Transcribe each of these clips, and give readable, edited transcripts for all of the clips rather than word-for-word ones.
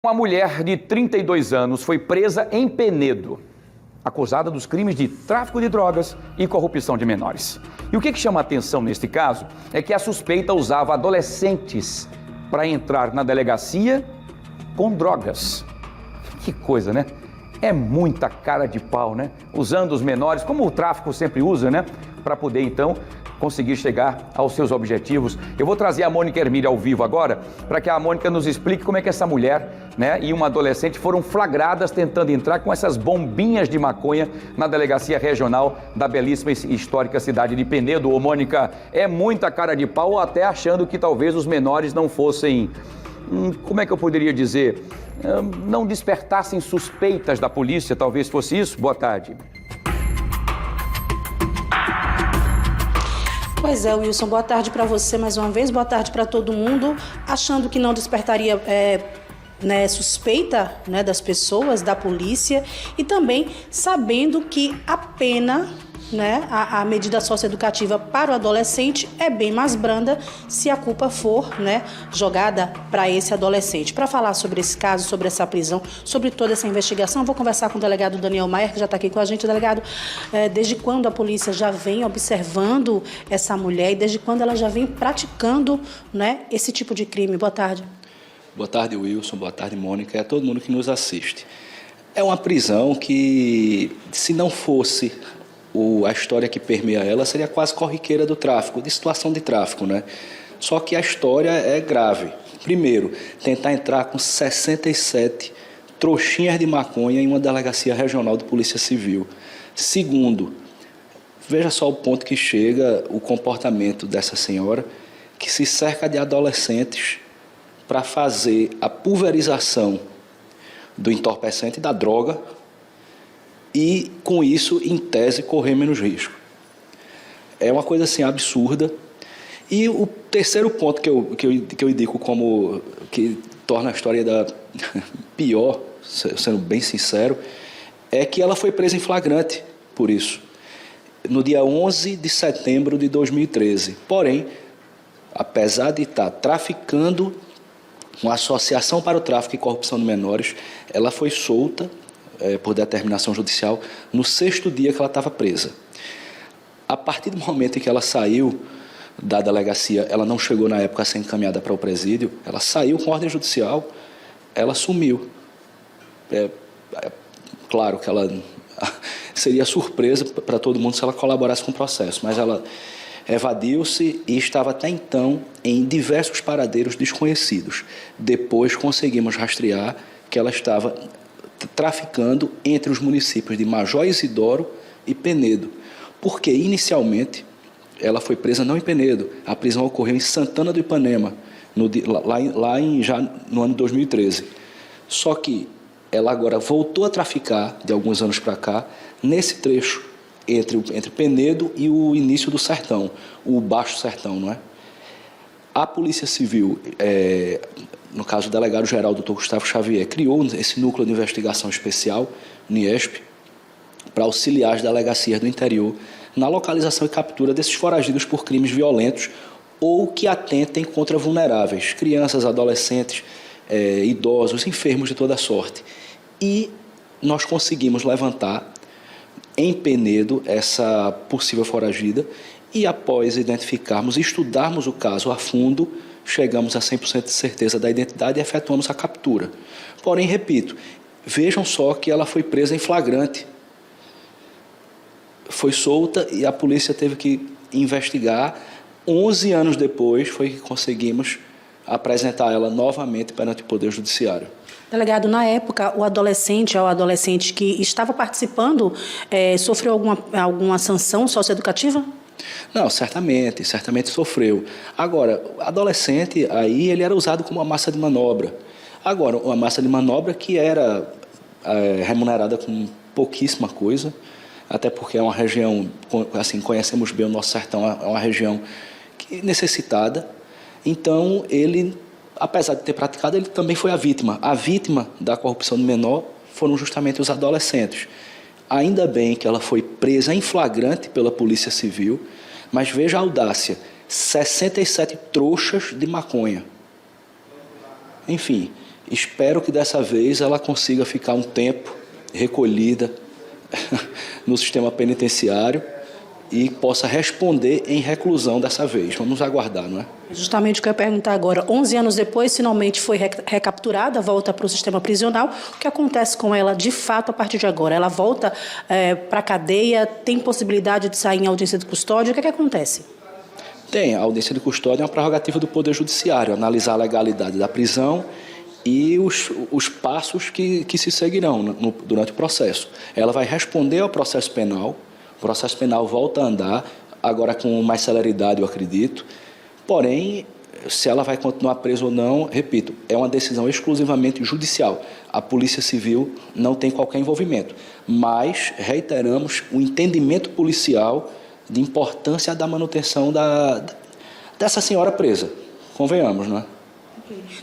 Uma mulher de 32 anos foi presa em Penedo, acusada dos crimes de tráfico de drogas e corrupção de menores. E o que chama a atenção neste caso é que a suspeita usava adolescentes para entrar na delegacia com drogas. Que coisa, né? É muita cara de pau, né? Usando os menores, como o tráfico sempre usa, né? Para poder, então, conseguir chegar aos seus objetivos. Eu vou trazer a Mônica Hermília ao vivo agora, para que a Mônica nos explique como é que essa mulher, né, e uma adolescente foram flagradas tentando entrar com essas bombinhas de maconha na delegacia regional da belíssima e histórica cidade de Penedo. Ô, Mônica, é muita cara de pau, ou até achando que talvez os menores não fossem, como é que eu poderia dizer, não despertassem suspeitas da polícia, talvez fosse isso? Boa tarde. Pois é, Wilson, boa tarde para você mais uma vez, boa tarde para todo mundo, achando que não despertaria suspeita, né, das pessoas, da polícia, e também sabendo que a pena, né, a medida socioeducativa para o adolescente é bem mais branda se a culpa for, né, jogada para esse adolescente. Para falar sobre esse caso, sobre essa prisão, sobre toda essa investigação, vou conversar com o delegado Daniel Maier, que já está aqui com a gente. Delegado, desde quando a polícia já vem observando essa mulher e desde quando ela já vem praticando, né, esse tipo de crime? Boa tarde. Boa tarde, Wilson. Boa tarde, Mônica. E a todo mundo que nos assiste. É uma prisão que, se não fosse a história que permeia ela, seria quase corriqueira do tráfico, de situação de tráfico, né? Só que a história é grave. Primeiro, tentar entrar com 67 trouxinhas de maconha em uma delegacia regional de Polícia Civil. Segundo, veja só o ponto que chega o comportamento dessa senhora, que se cerca de adolescentes para fazer a pulverização do entorpecente, da droga, e, com isso, em tese, correr menos risco. É uma coisa, assim, absurda. E o terceiro ponto que eu indico como que torna a história pior, sendo bem sincero, é que ela foi presa em flagrante por isso, no dia 11 de setembro de 2013. Porém, apesar de estar traficando, uma associação para o tráfico e corrupção de menores, ela foi solta por determinação judicial no 6º dia que ela estava presa. A partir do momento em que ela saiu da delegacia, ela não chegou na época a ser encaminhada para o presídio, ela saiu com ordem judicial, ela sumiu. Claro que ela seria surpresa para todo mundo se ela colaborasse com o processo, mas ela evadiu-se e estava até então em diversos paradeiros desconhecidos. Depois conseguimos rastrear que ela estava traficando entre os municípios de Major Isidoro e Penedo, porque inicialmente ela foi presa não em Penedo, a prisão ocorreu em Santana do Ipanema, já no ano de 2013. Só que ela agora voltou a traficar, de alguns anos para cá, nesse trecho entre Penedo e o início do sertão, o Baixo Sertão, não é? A Polícia Civil, no caso o delegado-geral, Dr. Gustavo Xavier, criou esse núcleo de investigação especial, NIESP, para auxiliar as delegacias do interior na localização e captura desses foragidos por crimes violentos ou que atentem contra vulneráveis, crianças, adolescentes, idosos, enfermos de toda sorte. E nós conseguimos levantar em Penedo essa possível foragida e, após identificarmos e estudarmos o caso a fundo, chegamos a 100% de certeza da identidade e efetuamos a captura. Porém, repito, vejam só que ela foi presa em flagrante. Foi solta e a polícia teve que investigar. 11 anos depois foi que conseguimos apresentar ela novamente perante o Poder Judiciário. Delegado, na época, o adolescente que estava participando sofreu alguma sanção socioeducativa? Não, certamente sofreu. Agora, adolescente, aí ele era usado como uma massa de manobra. Agora, uma massa de manobra que era remunerada com pouquíssima coisa, até porque é uma região, assim, conhecemos bem o nosso sertão, é uma região necessitada. Então, ele, apesar de ter praticado, ele também foi a vítima. A vítima da corrupção do menor foram justamente os adolescentes. Ainda bem que ela foi presa em flagrante pela Polícia Civil, mas veja a audácia, 67 trouxas de maconha. Enfim, Espero que dessa vez ela consiga ficar um tempo recolhida no sistema penitenciário e possa responder em reclusão dessa vez. Vamos aguardar, não é? Justamente o que eu ia perguntar agora. 11 anos depois, finalmente foi recapturada, volta para o sistema prisional. O que acontece com ela, de fato, a partir de agora? Ela volta para a cadeia, tem possibilidade de sair em audiência de custódia? O que acontece? Tem. A audiência de custódia é uma prerrogativa do Poder Judiciário, analisar a legalidade da prisão e os passos que se seguirão durante o processo. Ela vai responder ao processo penal, o processo penal volta a andar, agora com mais celeridade, eu acredito. Porém, se ela vai continuar presa ou não, repito, é uma decisão exclusivamente judicial. A Polícia Civil não tem qualquer envolvimento. Mas reiteramos o entendimento policial de importância da manutenção dessa senhora presa. Convenhamos, não é?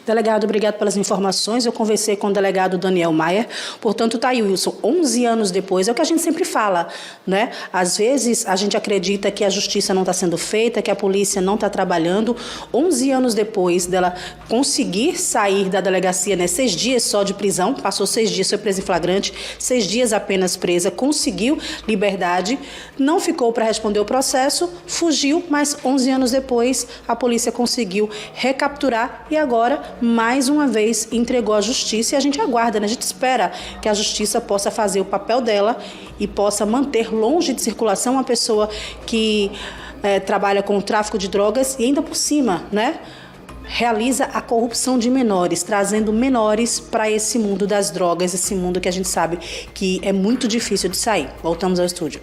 Delegado, obrigado pelas informações. Eu conversei com o delegado Daniel Maier. Portanto, tá aí, Wilson, 11 anos depois, é o que a gente sempre fala, né? Às vezes, a gente acredita que a justiça não está sendo feita, que a polícia não está trabalhando. 11 anos depois dela conseguir sair da delegacia, né? 6 dias só de prisão, passou 6 dias, foi presa em flagrante, 6 dias apenas presa, conseguiu liberdade, não ficou para responder o processo, fugiu, mas 11 anos depois, a polícia conseguiu recapturar e agora, mais uma vez, entregou à justiça e a gente aguarda, né? A gente espera que a justiça possa fazer o papel dela e possa manter longe de circulação uma pessoa que trabalha com o tráfico de drogas e ainda por cima, né? Realiza a corrupção de menores, trazendo menores para esse mundo das drogas, esse mundo que a gente sabe que é muito difícil de sair. Voltamos ao estúdio.